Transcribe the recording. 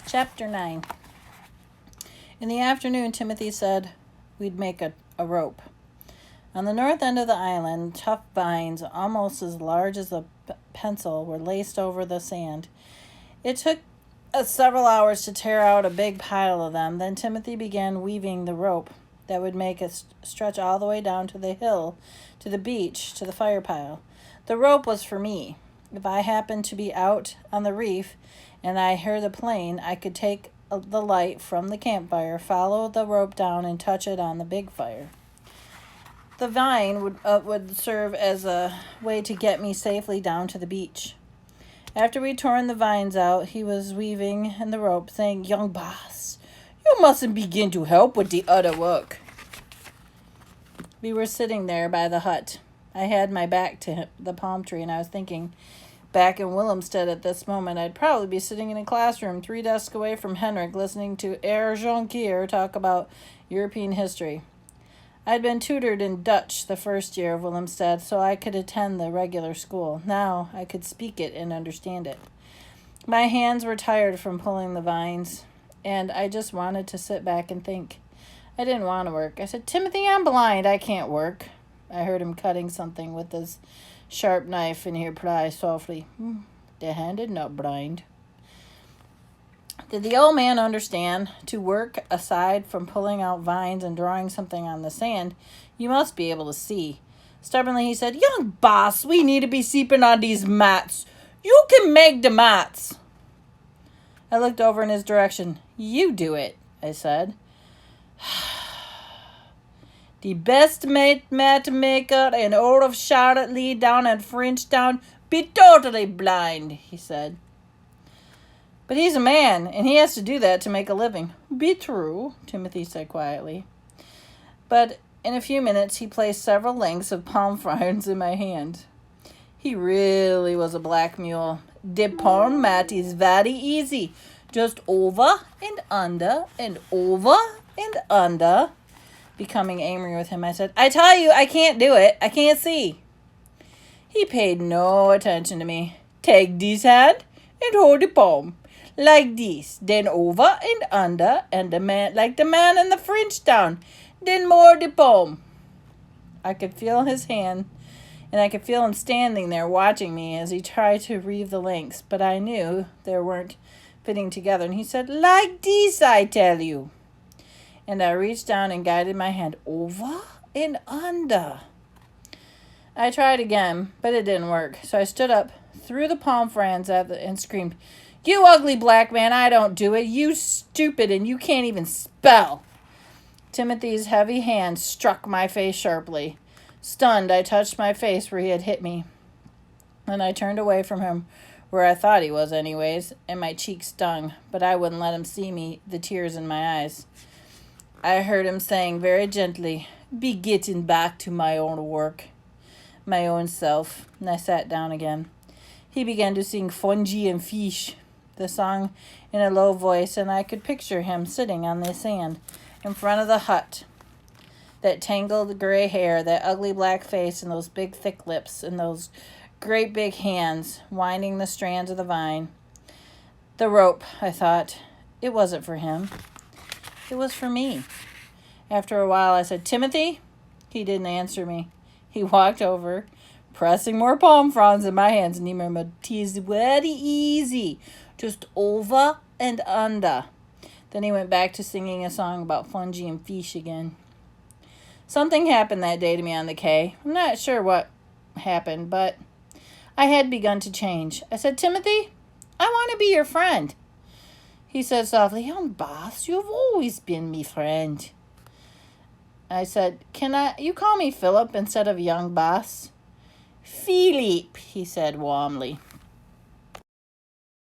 Chapter 9. In the afternoon, Timothy said we'd make a rope. On the north end of the island, tough vines, almost as large as a pencil, were laced over the sand. It took several hours to tear out a big pile of them. Then Timothy began weaving the rope that would make it stretch all the way down to the hill, to the beach, to the fire pile. The rope was for me. If I happened to be out on the reef and I heard the plane, I could take the light from the campfire, follow the rope down, and touch it on the big fire. The vine would serve as a way to get me safely down to the beach. After we'd torn the vines out, he was weaving in the rope, saying, "Young boss, you mustn't begin to help with the other work." We were sitting there by the hut. I had my back to the palm tree, and I was thinking, back in Willemstad at this moment, I'd probably be sitting in a classroom 3 desks away from Henrik, listening to Herr Jonkier talk about European history. I'd been tutored in Dutch the first year of Willemstad, so I could attend the regular school. Now I could speak it and understand it. My hands were tired from pulling the vines, and I just wanted to sit back and think. I didn't want to work. I said, "Timothy, I'm blind. I can't work." I heard him cutting something with his sharp knife, and he replied softly, "The hand is not blind." Did the old man understand? To work, aside from pulling out vines and drawing something on the sand, you must be able to see. Stubbornly he said, "Young boss, we need to be sleeping on these mats. You can make the mats." I looked over in his direction. "You do it," I said. "The best mat maker in all of Charlotte Lee down at Frenchtown be totally blind," he said. "But he's a man, and he has to do that to make a living." "Be true," Timothy said quietly. But in a few minutes, he placed several lengths of palm fronds in my hand. He really was a black mule. "The palm mat is very easy. Just over and under and over and under." Becoming angry with him, I said, "I tell you, I can't do it. I can't see." He paid no attention to me. "Take this hand and hold the palm. Like this, then over and under, and the man like the man in the Frenchtown, then more the palm." I could feel his hand, and I could feel him standing there watching me as he tried to reeve the lengths, but I knew they weren't fitting together, and he said, "Like this, I tell you." And I reached down and guided my hand over and under. I tried again, but it didn't work, so I stood up, threw the palm fronds and screamed, "You ugly black man, I don't do it. You stupid, and you can't even spell." Timothy's heavy hand struck my face sharply. Stunned, I touched my face where he had hit me. Then I turned away from him, where I thought he was anyways, and my cheek stung, but I wouldn't let him see the tears in my eyes. I heard him saying very gently, "Be getting back to my own work, my own self," and I sat down again. He began to sing Fungi and Fish, the song in a low voice, and I could picture him sitting on the sand in front of the hut. That tangled gray hair, that ugly black face, and those big thick lips, and those great big hands winding the strands of the vine. The rope, I thought, it wasn't for him. It was for me. After a while, I said, "Timothy?" He didn't answer me. He walked over, pressing more palm fronds in my hands, and he murmured, "'Tis very easy, just over and under." Then he went back to singing a song about fungi and fish again. Something happened that day to me on the Cay. I'm not sure what happened, but I had begun to change. I said, "Timothy, I want to be your friend." He said softly, "Young boss, you've always been me friend." I said, "Can you call me Philip instead of young boss?" "Philip," he said warmly.